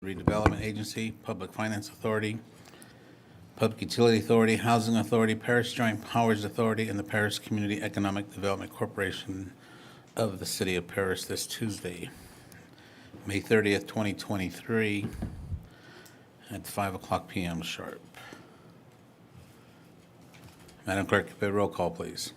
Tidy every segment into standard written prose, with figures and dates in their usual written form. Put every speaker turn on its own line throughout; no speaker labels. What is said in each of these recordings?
Redevelopment Agency, Public Finance Authority, Public Utility Authority, Housing Authority, Paris Joint Powers Authority, and the Paris Community Economic Development Corporation of the City of Paris this Tuesday, May 30th, 2023, at 5 o'clock p.m. sharp. Madam Clerk, a roll call, please.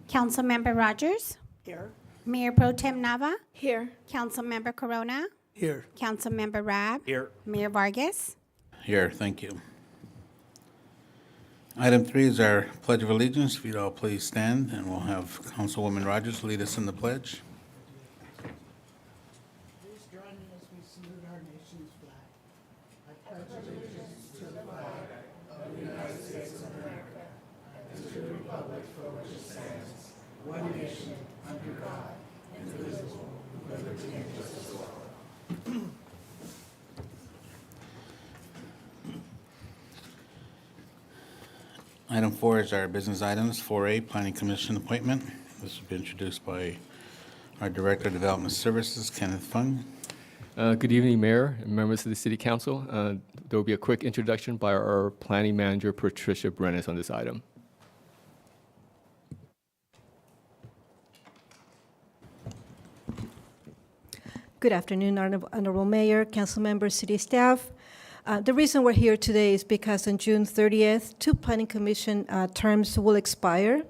Councilmember Rogers?
Here.
Mayor Pro Tem Nava?
Here.
Councilmember Corona?
Here.
Councilmember Rab?
Here.
Mayor Vargas?
Here, thank you. Item 3 is our Pledge of Allegiance. If you'd all please stand, and we'll have Councilwoman Rogers lead us in the pledge.
Please join me as we salute our nation's flag. I pledge allegiance to the flag of the United States of America and to the republic for which it stands, one nation, under God, indivisible, with liberty and justice for all.
Item 4 is our business items. 4A, Planning Commission appointment. This will be introduced by our Director of Development Services, Kenneth Fung.
Good evening, Mayor and members of the City Council. There will be a quick introduction by our Planning Manager, Patricia Brenes, on this item.
Good afternoon, Honorable Mayor, Council members, City staff. The reason we're here today is because on June 30th, 2 Planning Commission terms will expire.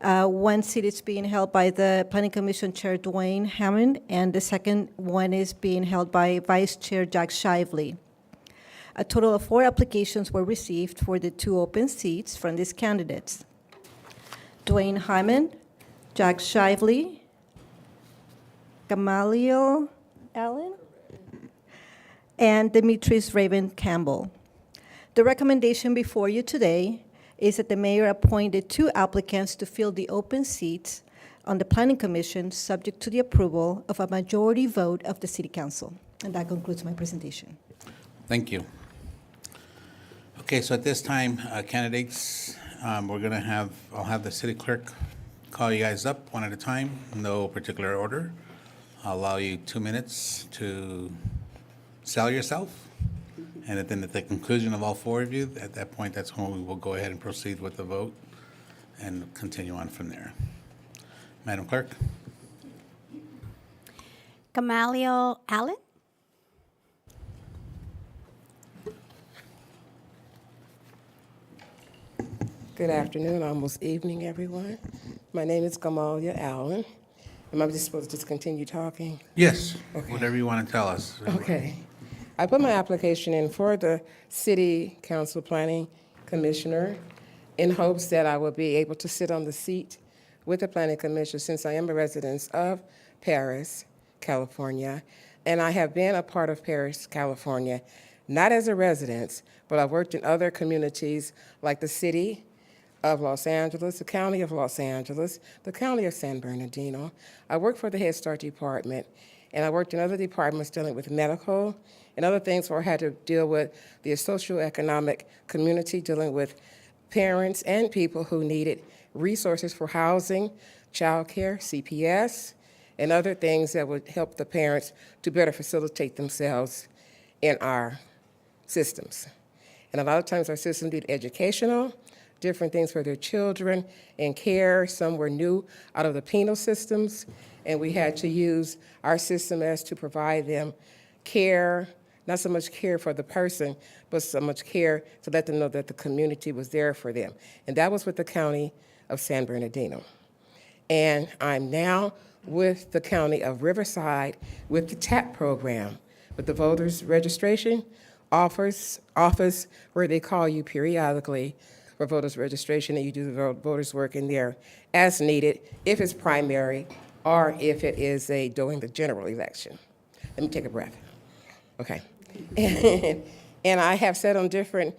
One seat is being held by the Planning Commission Chair Dwayne Hammond, and the second one is being held by Vice Chair Jack Shively. A total of 4 applications were received for the 2 open seats from these candidates: Dwayne Hammond, Jack Shively, Gamaliel Allen, and Demetrius Raven Campbell. The recommendation before you today is that the mayor appointed 2 applicants to fill the open seats on the Planning Commission, subject to the approval of a majority vote of the City Council. And that concludes my presentation.
Thank you. Okay, so at this time, candidates, I'll have the city clerk call you guys up one at a time, no particular order. I'll allow you 2 minutes to sell yourself. And then at the conclusion of all 4 of you, at that point, that's when we will go ahead and proceed with the vote and continue on from there. Madam Clerk?
Gamaliel Allen?
Good afternoon, almost evening, everyone. My name is Gamalia Allen. Am I just supposed to just continue talking?
Yes,
Okay.
whatever you want to tell us.
Okay. I put my application in for the City Council Planning Commissioner in hopes that I will be able to sit on the seat with the Planning Commission since I am a resident of Paris, California, and I have been a part of Paris, California, not as a resident, but I've worked in other communities like the City of Los Angeles, the County of Los Angeles, the County of San Bernardino. I worked for the Head Start Department, and I worked in other departments dealing with medical and other things where I had to deal with the socioeconomic community, dealing with parents and people who needed resources for housing, childcare, CPS, and other things that would help the parents to better facilitate themselves in our systems. And a lot of times our systems did educational, different things for their children and care. Some were new out of the penal systems, and we had to use our system as to provide them care, not so much care for the person, but so much care to let them know that the community was there for them. And that was with the County of San Bernardino. And I'm now with the County of Riverside with the TAP program, with the voters registration office where they call you periodically for voters registration, and you do the voters work in there as needed, if it's primary or if it is during the general election. Let me take a breath. Okay. And I have sat on different,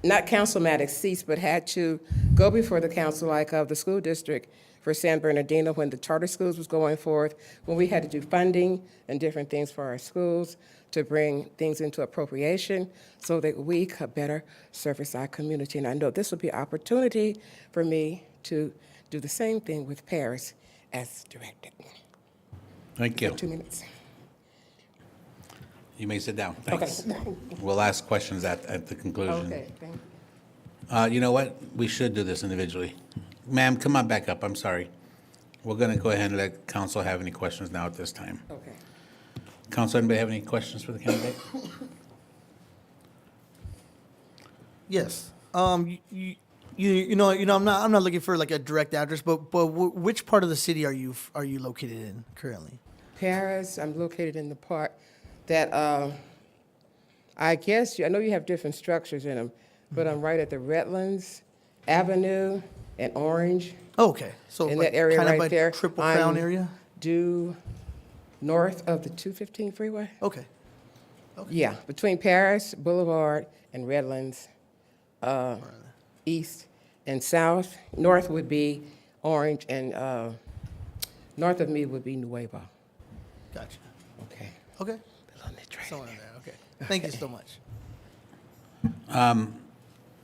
not councilmatic seats, but had to go before the council, like of the school district for San Bernardino when the charter schools was going forth, when we had to do funding and different things for our schools to bring things into appropriation so that we could better service our community. And I know this will be an opportunity for me to do the same thing with Paris as directed.
Thank you.
2 minutes.
You may sit down. Thanks. We'll ask questions at the conclusion.
Okay, thank you.
You know what? We should do this individually. Ma'am, come on back up. I'm sorry. We're going to go ahead and let council have any questions now at this time.
Okay.
Council, anybody have any questions for the candidate?
Yes. You know, I'm not looking for like a direct address, but which part of the city are you located in currently?
Paris, I'm located in the part that, I guess, I know you have different structures in them, but I'm right at the Redlands Avenue and Orange,
Oh, okay. So
in
like
that area
kind of
right
by
there.
Triple Crown
I'm
area?
due north of the 215 freeway.
Okay.
Yeah, between Paris Boulevard and Redlands, east and south. North would be Orange, and north of me would be Nuevo.
Gotcha.
Okay.
Okay.
On the train.
Somewhere there. Okay. Thank you so much.
I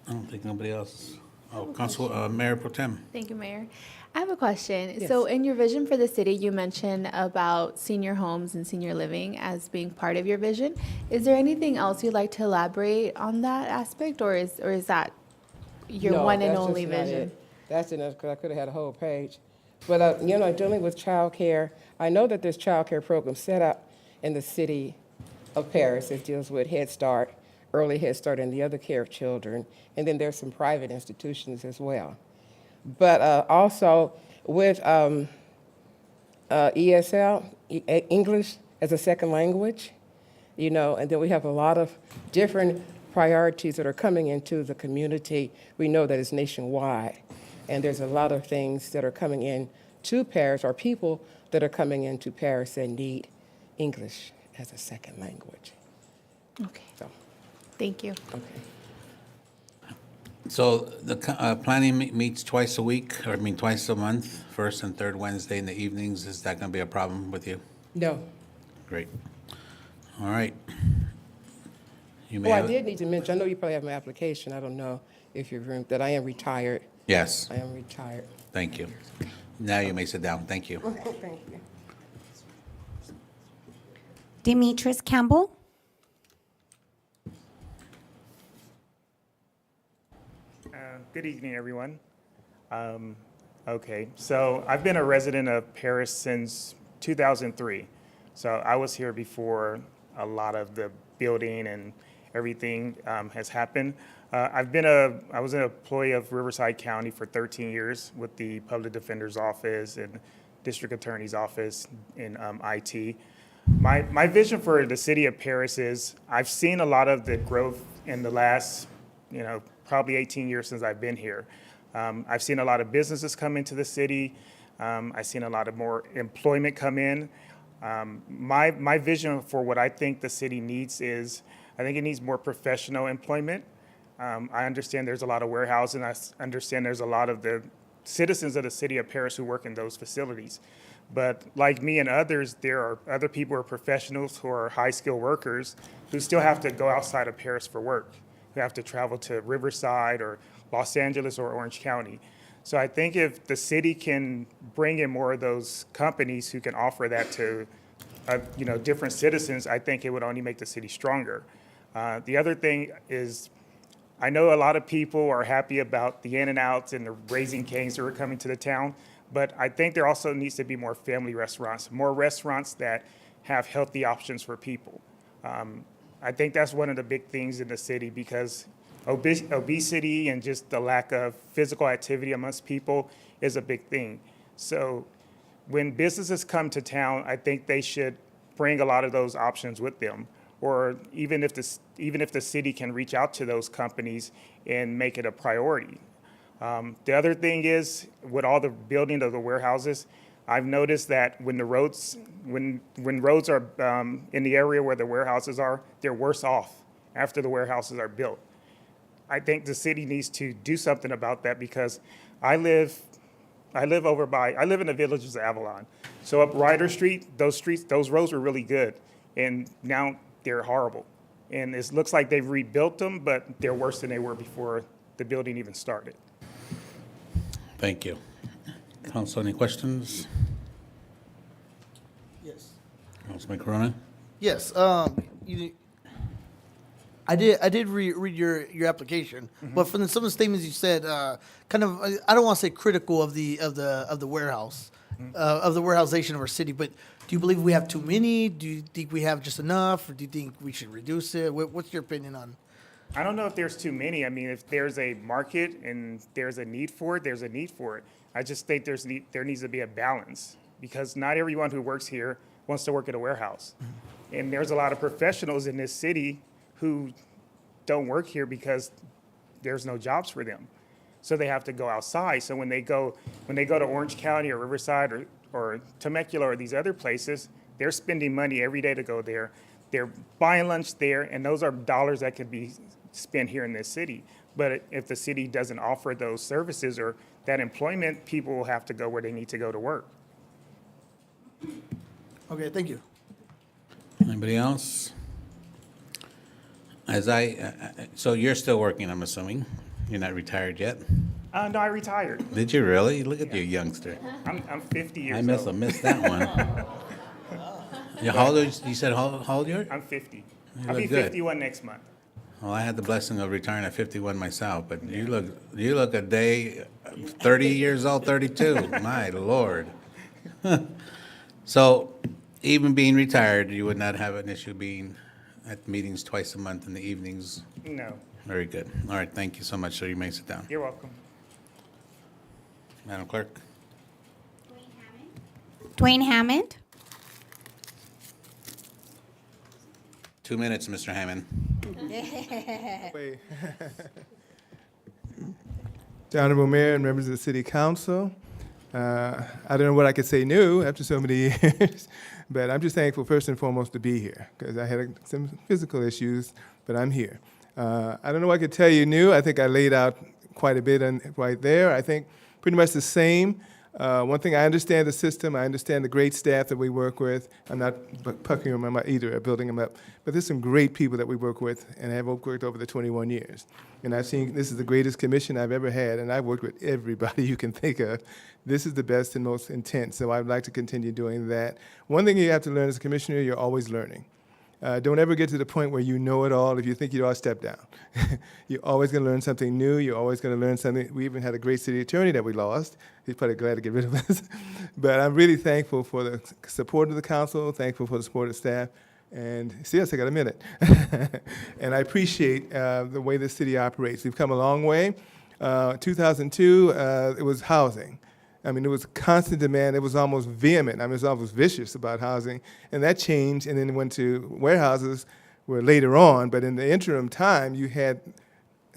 don't think nobody else. Oh, Council, Mayor Pro Tem.
Thank you, Mayor. I have a question. So in your vision for the city, you mentioned about senior homes and senior living as being part of your vision. Is there anything else you'd like to elaborate on that aspect, or is that your
No,
one and
that's
only
just not
vision?
it. That's enough, because I could have had a whole page. But, you know, dealing with childcare, I know that there's childcare programs set up in the city of Paris that deals with Head Start, early Head Start, and the other care of children. And then there's some private institutions as well. But also with ESL, English as a second language, you know, and then we have a lot of different priorities that are coming into the community. We know that it's nationwide, and there's a lot of things that are coming in to Paris, or people that are coming into Paris that need English as a second language.
Okay,
So,
thank you.
okay.
So the planning meets twice a week, or I mean twice a month, first and third Wednesday in the evenings. Is that going to be a problem with you?
No.
Great. All right. You may
Oh, I
have.
did need to mention, I know you probably have my application, I don't know if you're, that I am retired.
Yes,
I am retired.
thank you. Now you may sit down. Thank you.
Thank you.
Demetrius Campbell.
Good evening, everyone. Okay, so I've been a resident of Paris since 2003. So I was here before a lot of the building and everything has happened. I was an employee of Riverside County for 13 years with the Public Defender's Office and District Attorney's Office in IT. My vision for the city of Paris is I've seen a lot of the growth in the last, probably 18 years since I've been here. I've seen a lot of businesses come into the city. I've seen a lot of more employment come in. My vision for what I think the city needs is, I think it needs more professional employment. I understand there's a lot of warehousing. I understand there's a lot of the citizens of the city of Paris who work in those facilities. But like me and others, there are other people who are professionals who are high-skilled workers who still have to go outside of Paris for work, who have to travel to Riverside or Los Angeles or Orange County. So I think if the city can bring in more of those companies who can offer that to, different citizens, I think it would only make the city stronger. The other thing is, I know a lot of people are happy about the In-N-Outs and the Raising Cane's that are coming to the town, but I think there also needs to be more family restaurants, more restaurants that have healthy options for people. I think that's one of the big things in the city, because obesity and just the lack of physical activity amongst people is a big thing. So when businesses come to town, I think they should bring a lot of those options with them. Or even if the city can reach out to those companies and make it a priority. The other thing is, with all the building of the warehouses, I've noticed that when roads are in the area where the warehouses are, they're worse off after the warehouses are built. I think the city needs to do something about that, because I live in the Villages of Avalon. So up Ryder Street, those roads were really good, and now they're horrible. And it looks like they've rebuilt them, but they're worse than they were before the building even started.
Thank you. Council, any questions?
Yes.
Councilman Corona?
Yes. I did read your application, but from some of the statements you said, kind of, I don't want to say critical of the warehouse, of the warehousization of our city, but do you believe we have too many? Do you think we have just enough, or do you think we should reduce it? What's your opinion on?
I don't know if there's too many. I mean, if there's a market and there's a need for it, there's a need for it. I just think there needs to be a balance, because not everyone who works here wants to work at a warehouse. And there's a lot of professionals in this city who don't work here because there's no jobs for them. So they have to go outside. So when they go to Orange County or Riverside or Temecula or these other places, they're spending money every day to go there. They're buying lunch there, and those are dollars that could be spent here in this city. But if the city doesn't offer those services or that employment, people will have to go where they need to go to work.
Okay, thank you.
Anybody else? So you're still working, I'm assuming? You're not retired yet?
No, I retired.
Did you really? Look at you, youngster.
I'm 50 years
I
old.
must have missed that one. Yeah, how old are you said how old you are?
I'm 50.
You
I'll be
look good.
51 next month.
Well, I had the blessing of retiring at 51 myself, but you look a day 30 years old, 32. My Lord. So even being retired, you would not have an issue being at meetings twice a month in the evenings?
No,
Very good. All right, thank you so much, sir. You may sit down.
you're welcome.
Madam Clerk?
Dwayne Hammond.
2 minutes, Mr. Hammond.
The Honorable Mayor and members of the City Council, I don't know what I could say new after so many years, but I'm just thankful first and foremost to be here because I had some physical issues, but I'm here. I don't know what I could tell you new. I think I laid out quite a bit right there. I think pretty much the same. One thing, I understand the system. I understand the great staff that we work with. I'm not pucking them up either, or building them up. But there's some great people that we work with and have worked over the 21 years. And I've seen this is the greatest commission I've ever had, and I've worked with everybody you can think of. This is the best and most intense, so I'd like to continue doing that. One thing you have to learn as a commissioner, you're always learning. Don't ever get to the point where you know it all. If you think you ought to step down. You're always going to learn something new. You're always going to learn something. We even had a great city attorney that we lost. He's probably glad to get rid of us. But I'm really thankful for the support of the council, thankful for the support of staff. And see, I got a minute. And I appreciate the way the city operates. We've come a long way. 2002, it was housing. I mean, it was constant demand. It was almost vehement. I mean, it was almost vicious about housing. And that changed, and then it went to warehouses where later on. But in the interim time, you had,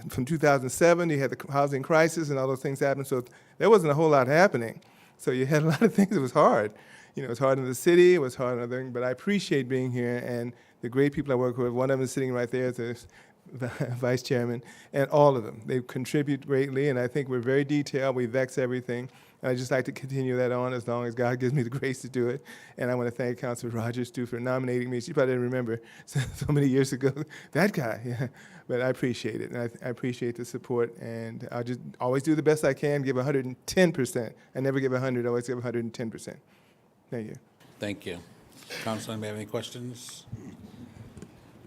from 2007, you had the housing crisis and all those things happened. So there wasn't a whole lot happening. So you had a lot of things. It was hard. You know, it was hard in the city. It was hard in other things. But I appreciate being here and the great people I work with. One of them is sitting right there. The vice chairman, and all of them. They contribute greatly, and I think we're very detailed. We vex everything. And I'd just like to continue that on as long as God gives me the grace to do it. And I want to thank Councilor Rogers, too, for nominating me. She probably didn't remember so many years ago, that guy. Yeah. But I appreciate it, and I appreciate the support. And I'll just always do the best I can, give 110%. I never give 100, I always give 110%. Thank you.
Thank you. Councilman, may I have any questions?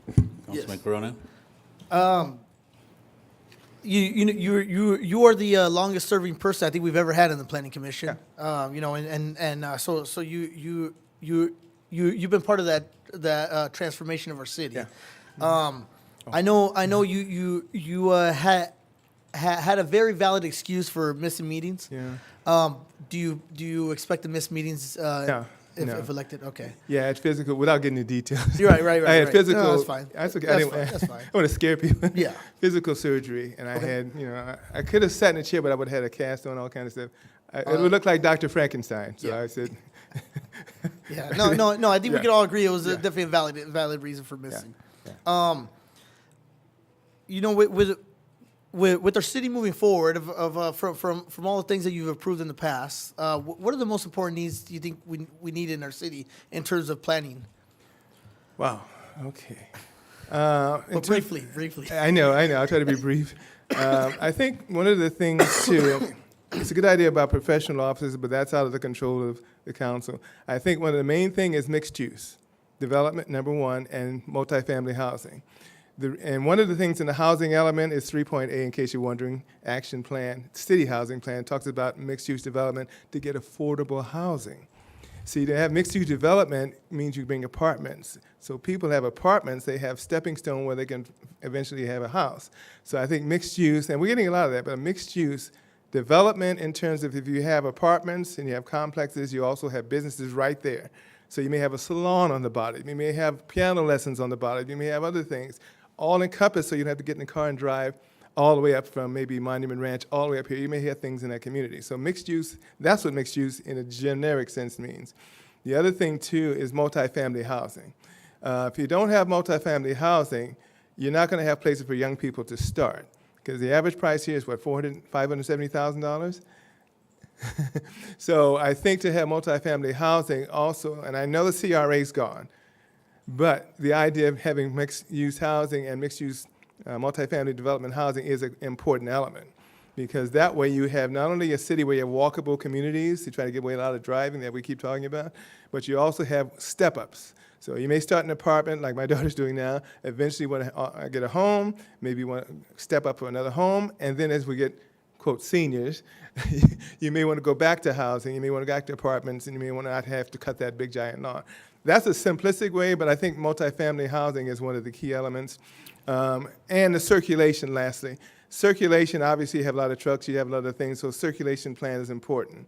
Yes.
Councilman Corona?
You are the longest serving person I think we've ever had in the Planning Commission. You know, so you've been part of that transformation of our city.
Yeah.
I know you had a very valid excuse for missing meetings.
Yeah.
Do you expect to miss meetings
No.
if elected? Okay.
Yeah, it's physical, without getting into details.
You're right.
I had
right.
physical.
No, that's fine.
That's okay.
That's fine.
I want to scare people.
Yeah.
Physical surgery, and I had, you know, I could have sat in a chair, but I would have had a cast on, all kind of stuff. It would look like Dr. Frankenstein. So
Yeah.
I said,
Yeah. No. I think we
Yeah.
can all agree it was
Yeah.
definitely a valid reason for missing.
Yeah.
You know, with our city moving forward, from all the things that you've approved in the past, what are the most important needs do you think we need in our city in terms of planning?
wow, okay.
But briefly.
I know. I'll try to be brief. I think one of the things, too, it's a good idea about professional offices, but that's out of the control of the council. I think one of the main things is mixed use. development, number one, and multifamily housing. And one of the things in the housing element is 3.8, in case you're wondering, action plan, city housing plan, talks about mixed-use development to get affordable housing. See, to have mixed-use development means you bring apartments. So people have apartments, they have stepping stone where they can eventually have a house. So I think mixed use, and we're getting a lot of that, but mixed use development in terms of if you have apartments and you have complexes, you also have businesses right there. So you may have a salon on the bottom, you may have piano lessons on the bottom, you may have other things, all encompassed so you don't have to get in the car and drive all the way up from maybe Monument Ranch all the way up here. You may have things in that community. So mixed use, that's what mixed use in a generic sense means. The other thing too is multifamily housing. If you don't have multifamily housing, you're not going to have places for young people to start, because the average price here is what, $570,000? So I think to have multifamily housing also, and I know the CRA's gone, but the idea of having mixed-use housing and mixed-use multifamily development housing is an important element, because that way you have not only a city where you have walkable communities to try to get away a lot of driving that we keep talking about, but you also have step-ups. So you may start an apartment like my daughter's doing now, eventually want to get a home, maybe want to step up for another home, and then as we get, quote, seniors, you may want to go back to housing, you may want to go back to apartments, and you may want to not have to cut that big giant lawn. That's a simplistic way, but I think multifamily housing is one of the key elements. And the circulation, lastly. Circulation, obviously, you have a lot of trucks, you have a lot of things, so circulation plan is important.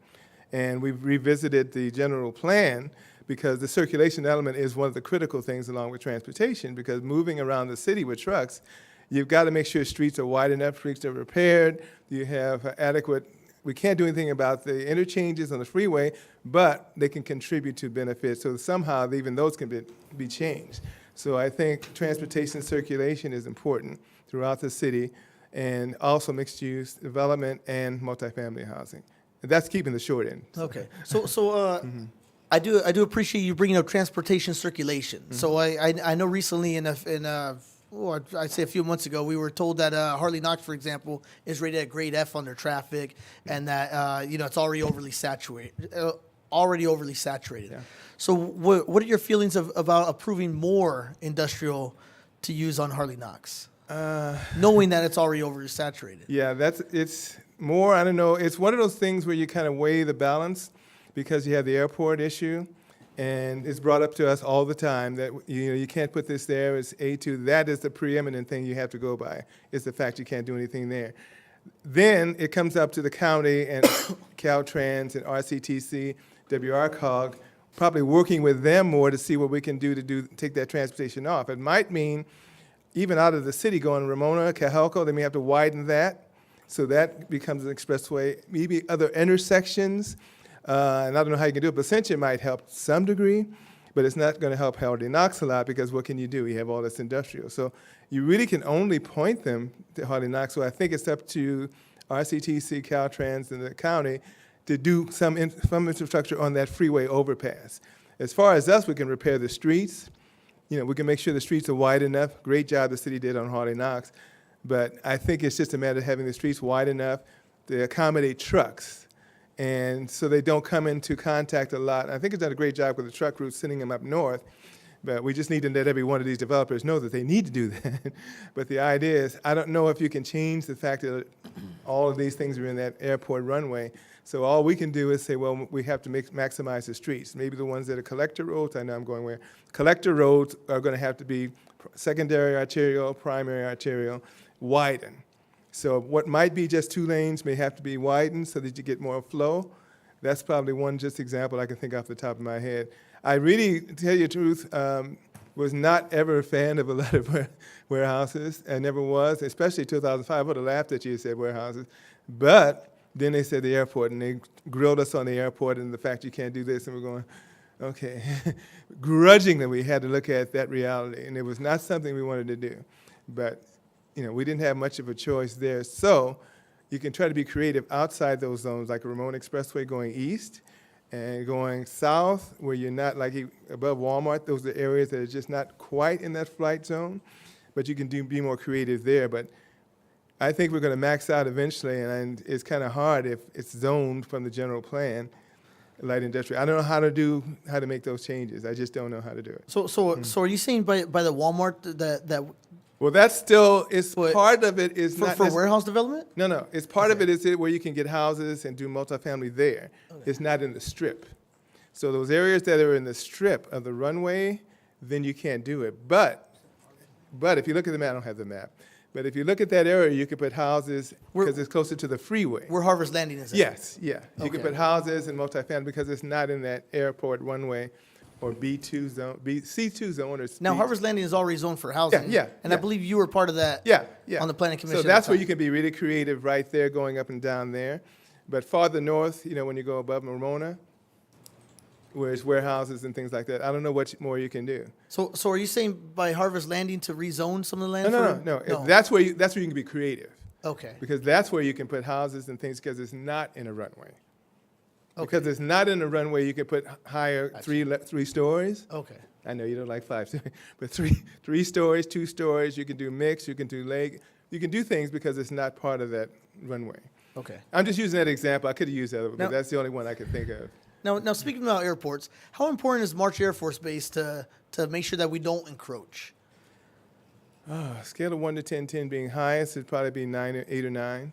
And we've revisited the general plan because the circulation element is one of the critical things along with transportation, because moving around the city with trucks, you've got to make sure streets are wide enough, streets are repaired, you have adequate, we can't do anything about the interchanges on the freeway, but they can contribute to benefits, so somehow even those can be changed. So I think transportation circulation is important throughout the city, and also mixed-use development and multifamily housing. And that's keeping the short end.
Okay. So I do appreciate you bringing up transportation circulation. So I know recently I'd say a few months ago, we were told that Hartley Knox, for example, is rated at grade F under traffic, and that it's already overly saturated.
Yeah.
So what are your feelings about approving more industrial to use on Hartley Knox, knowing that it's already oversaturated?
Yeah, it's more, I don't know, it's one of those things where you kind of weigh the balance, because you have the airport issue, and it's brought up to us all the time that you can't put this there, it's A2. That is the preeminent thing you have to go by, is the fact you can't do anything there. Then it comes up to the county and Caltrans and RCTC, WRCOG, probably working with them more to see what we can do to take that transportation off. It might mean even out of the city going Ramona, Cajalco, they may have to widen that, so that becomes an expressway. Maybe other intersections, and I don't know how you can do it, but Essentia might help to some degree, but it's not going to help Hartley Knox a lot, because what can you do? You have all this industrial. So you really can only point them to Hartley Knox. So I think it's up to RCTC, Caltrans, and the county to do some infrastructure on that freeway overpass. As far as us, we can repair the streets. We can make sure the streets are wide enough. Great job the city did on Hartley Knox. But I think it's just a matter of having the streets wide enough to accommodate trucks, and so they don't come into contact a lot. I think it's done a great job with the truck routes, sending them up north, but we just need to let every one of these developers know that they need to do that. But the idea is, I don't know if you can change the fact that all of these things are in that airport runway. So all we can do is say, well, we have to maximize the streets. Maybe the ones that are collector roads, I know I'm going where, collector roads are going to have to be secondary arterial, primary arterial, widen. So what might be just 2 lanes may have to be widened so that you get more flow. That's probably one just example I can think off the top of my head. I really, to tell you the truth, was not ever a fan of a lot of warehouses. I never was, especially 2005. I would have laughed at you and said warehouses. But then they said the airport, and they grilled us on the airport and the fact you can't do this, and we're going, okay. Grudgingly, we had to look at that reality, and it was not something we wanted to do. But we didn't have much of a choice there. So you can try to be creative outside those zones, like a Ramona Expressway going east and going south, where you're not like above Walmart. Those are areas that are just not quite in that flight zone, but you can be more creative there. But I think we're going to max out eventually, and it's kind of hard if it's zoned from the general plan. light industrial. I don't know how to make those changes. I just don't know how to do it.
So are you saying by the Walmart that
Well, that's still, it's
But
part of it is
for,
not.
for warehouse development?
No, it's part of it is it where you can get houses and do multifamily there. It's not in the strip. So those areas that are in the strip of the runway, then you can't do it. But if you look at the map, I don't have the map. But if you look at that area, you could put houses because it's closer to the freeway.
Where Harvest Landing is at?
Yes, yeah. You could
Okay.
put houses and multifamily because it's not in that airport runway or B2 zone, C2 zone or.
Now,
B2.
Harvest Landing is already zoned for housing.
Yeah,
And I
yeah.
believe you were part of that.
Yeah.
On the planning commission.
So
at
that's
the
where
time.
you can be really creative right there, going up and down there. But farther north, when you go above Ramona, where it's warehouses and things like that, I don't know what more you can do.
So are you saying by Harvest Landing to rezone some of the land?
No. That's where you can be creative
Okay.
because that's where you can put houses and things because it's not in a runway. Because it's not in a runway, you can put higher three stories.
Okay.
I know you don't like 5 stories, but three stories, 2 stories. You can do mix. You can do leg. You can do things because it's not part of that runway.
Okay.
I'm just using that example. I could have used that, but
Now-
that's the only one I could think of.
Now speaking about airports, how important is March Air Force Base to make sure that we don't encroach?
Scale of 1 to 10, 10 being highest, it'd probably be 8 or 9.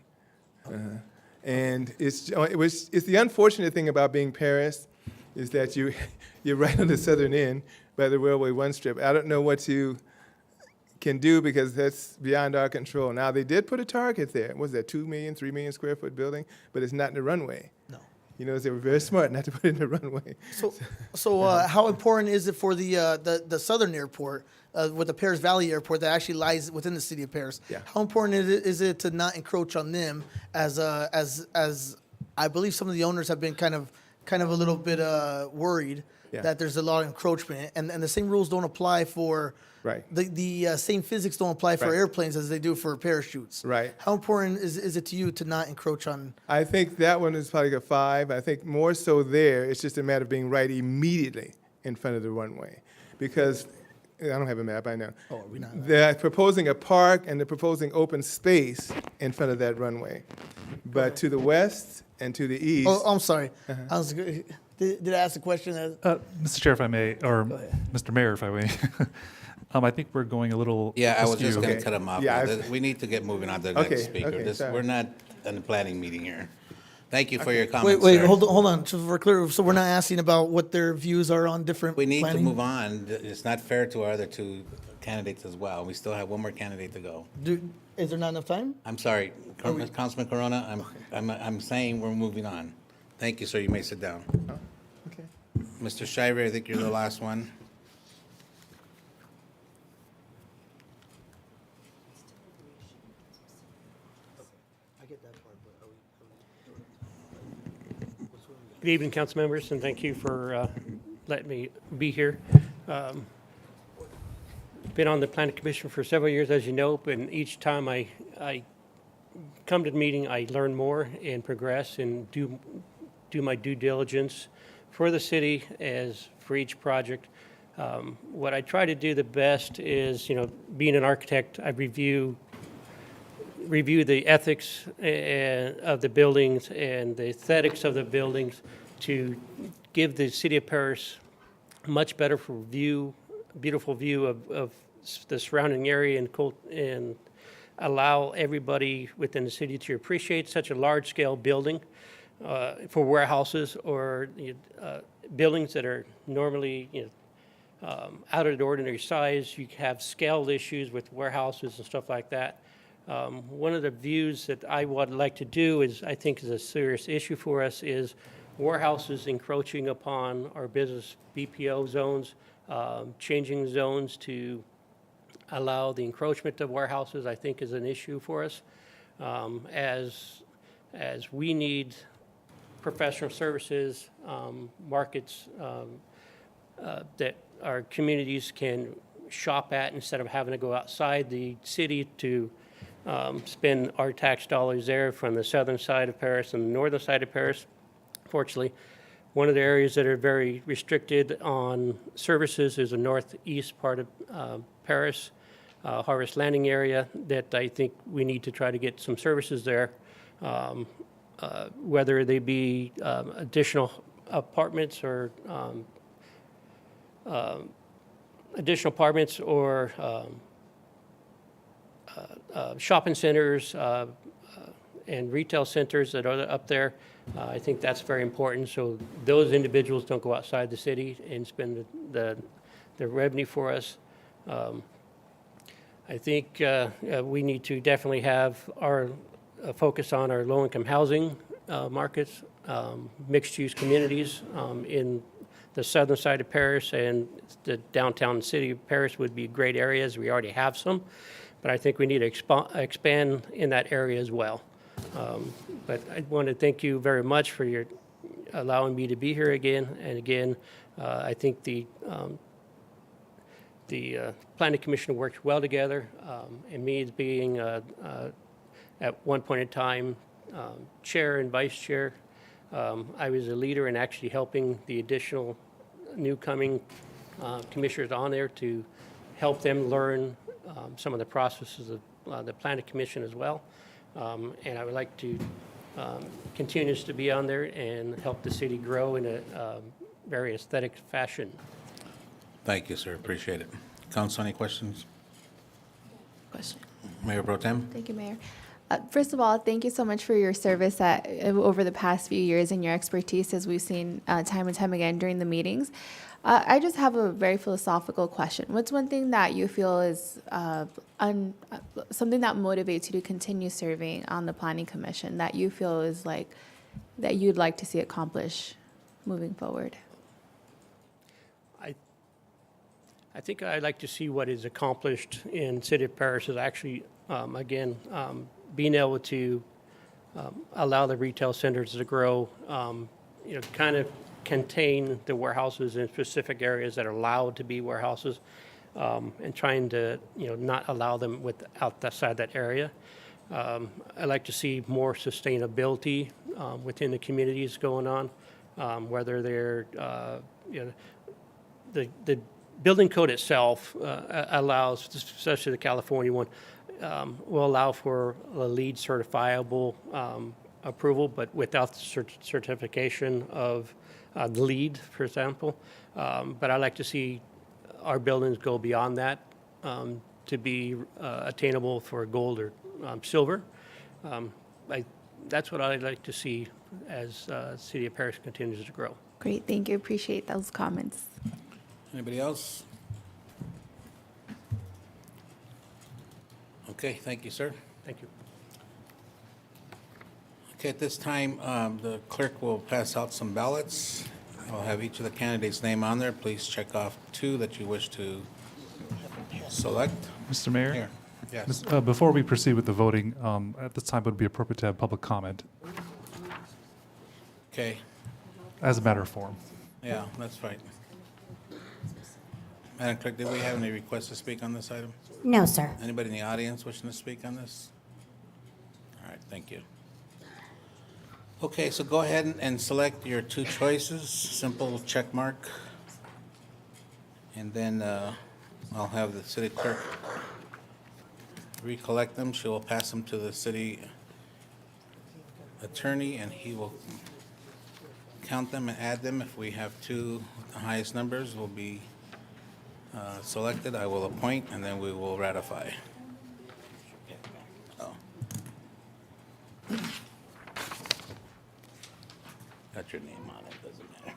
And it's the unfortunate thing about being Paris is that you're right on the southern end by the Railway 1 strip. I don't know what you can do because that's beyond our control. Now, they did put a target there. What was that, 2 million, 3 million square foot building? But it's not in the runway.
No.
They were very smart not to put it in the runway.
So how important is it for the southern airport, with the Paris Valley Airport that actually lies within the city of Paris?
Yeah.
How important is it to not encroach on them as I believe some of the owners have been kind of a little bit worried
Yeah.
that there's a lot of encroachment, and the same rules don't apply for
Right.
the same physics don't apply for
Right.
airplanes as they do for parachutes.
Right.
How important is it to you to not encroach on?
I think that one is probably a 5. I think more so there, it's just a matter of being right immediately in front of the runway. Because, I don't have a map, I know.
Oh, are we not?
They're proposing a park and they're proposing open space in front of that runway. But to the west and to the east.
Oh, I'm sorry.
Uh-huh.
I was did I ask a question?
Mr. Chair, if I may, or Mr. Mayor, if I may. I think we're going a little
Yeah, I was just
askew.
going to
Okay.
cut him off.
Yeah, I-
We need to get moving on to the
Okay,
next speaker.
okay, sorry.
We're not in a planning meeting here. Thank you for your comments,
Wait,
sir.
hold on. So we're clear. So we're not asking about what their views are on different.
We need to
planning?
move on. It's not fair to our other 2 candidates as well. We still have one more candidate to go.
Is there not enough time?
I'm sorry, Councilman Corona, I'm saying we're moving on. Thank you, sir. You may sit down.
Okay.
Mr. Shiver, I think you're the last one.
Good evening, council members, and thank you for letting me be here. Been on the planning commission for several years, as you know, and each time I come to the meeting, I learn more and progress and do my due diligence for the city as for each project. What I try to do the best is, being an architect, I review the ethics of the buildings and the aesthetics of the buildings to give the city of Paris a much better beautiful view of the surrounding area and allow everybody within the city to appreciate such a large-scale building for warehouses or buildings that are normally out of the ordinary size. You have scale issues with warehouses and stuff like that. One of the views that I would like to do I think is a serious issue for us is warehouses encroaching upon our business BPO zones, changing zones to allow the encroachment of warehouses, I think is an issue for us. As we need professional services, markets that our communities can shop at instead of having to go outside the city to spend our tax dollars there from the southern side of Paris and the northern side of Paris. Fortunately, one of the areas that are very restricted on services is the northeast part of Paris, Harvest Landing area, that I think we need to try to get some services there, whether they be additional apartments or additional apartments or shopping centers and retail centers that are up there. I think that's very important, so those individuals don't go outside the city and spend the revenue for us. I think we need to definitely have our focus on our low-income housing markets, mixed-use communities in the southern side of Paris, and the downtown city of Paris would be great areas. We already have some, but I think we need to expand in that area as well. But I want to thank you very much for your allowing me to be here again. And again, I think the Planning Commission worked well together, and me as being at one point in time chair and vice chair. I was a leader in actually helping the additional new coming commissioners on there to help them learn some of the processes of the Planning Commission as well. And I would like to continue to be on there and help the city grow in a very aesthetic fashion.
Thank you, sir. Appreciate it. Council, any questions?
Question.
Mayor Pro Tem?
Thank you, Mayor. First of all, thank you so much for your service over the past few years and your expertise, as we've seen time and time again during the meetings. I just have a very philosophical question. What's one thing that you feel is something that motivates you to continue serving on the Planning Commission, that you feel is like, that you'd like to see accomplished moving forward?
I think I'd like to see what is accomplished in City of Paris is actually, again, being able to allow the retail centers to grow, kind of contain the warehouses in specific areas that are allowed to be warehouses, and trying to, not allow them outside that area. I like to see more sustainability within the communities going on, whether they're, the building code itself allows, especially the California one, will allow for a LEED certifiable approval, but without the certification of the LEED, for example. But I like to see our buildings go beyond that to be attainable for gold or silver. That's what I'd like to see as City of Paris continues to grow.
Great, thank you. Appreciate those comments.
Anybody else? Okay, thank you, sir.
Thank you.
Okay, at this time, the clerk will pass out some ballots. I'll have each of the candidates' name on there. Please check off two that you wish to select.
Mr. Mayor?
Here, yes.
Before we proceed with the voting, at this time it would be appropriate to have public comment
Okay,
as a matter of form.
yeah, that's right. Madam Clerk, did we have any requests to speak on this item?
No, sir.
Anybody in the audience wishing to speak on this? All right, thank you. Okay, so go ahead and select your two choices, simple check mark. And then I'll have the city clerk recollect them. She will pass them to the city attorney, and he will count them and add them. If we have two, the highest numbers will be selected. I will appoint, and then we will ratify. Oh. Got your name on it, doesn't matter.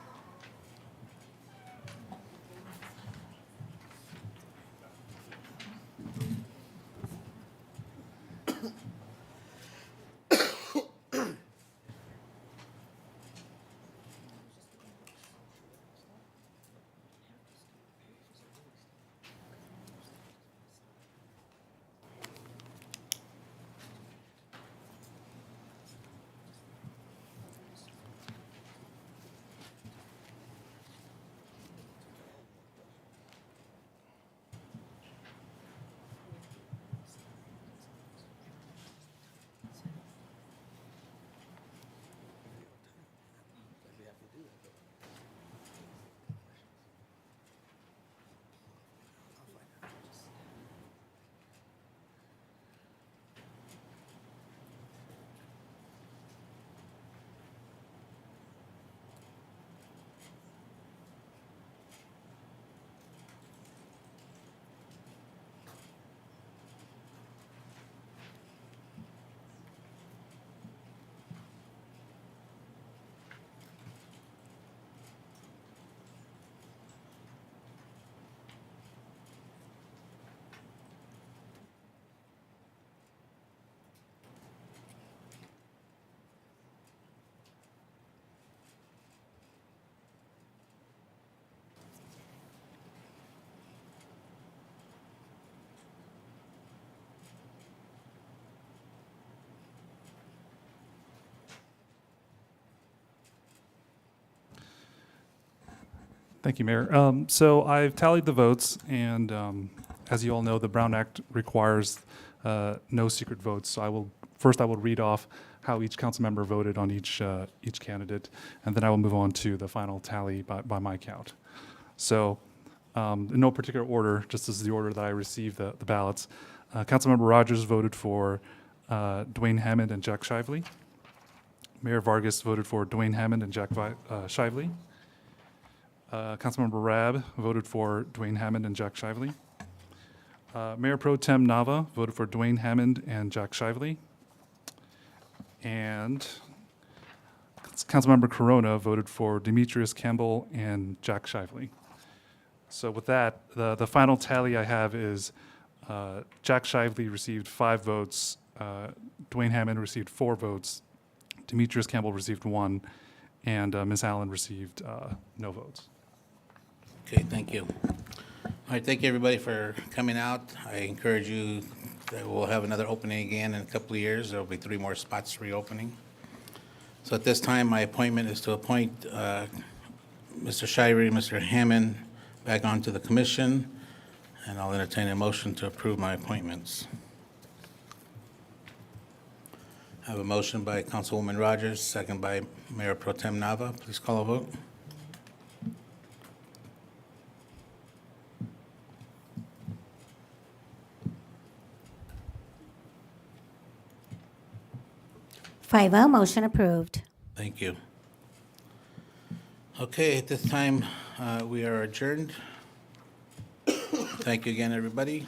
Thank you, Mayor. So I've tallied the votes, and as you all know, the Brown Act requires no secret votes. So I will read off how each council member voted on each candidate, and then I will move on to the final tally by my count. So in no particular order, just as the order that I received the ballots, Councilmember Rogers voted for Dwayne Hammond and Jack Shively. Mayor Vargas voted for Dwayne Hammond and Jack Shively. Councilmember Rabb voted for Dwayne Hammond and Jack Shively. Mayor Pro Tem Nava voted for Dwayne Hammond and Jack Shively. And Councilmember Corona voted for Demetrius Campbell and Jack Shively. So with that, the final tally I have is Jack Shively received 5 votes, Dwayne Hammond received 4 votes, Demetrius Campbell received 1, and Ms. Allen received no votes.
Okay, thank you. All right, thank you, everybody, for coming out. I encourage you that we'll have another opening again in a couple of years. There'll be 3 more spots reopening. So at this time, my appointment is to appoint Mr. Shirey and Mr. Hammond back onto the commission, and I'll entertain a motion to approve my appointments. I have a motion by Councilwoman Rogers, second by Mayor Pro Tem Nava. Please call a vote.
Five oh, motion approved.
Thank you. Okay, at this time, we are adjourned. Thank you again, everybody.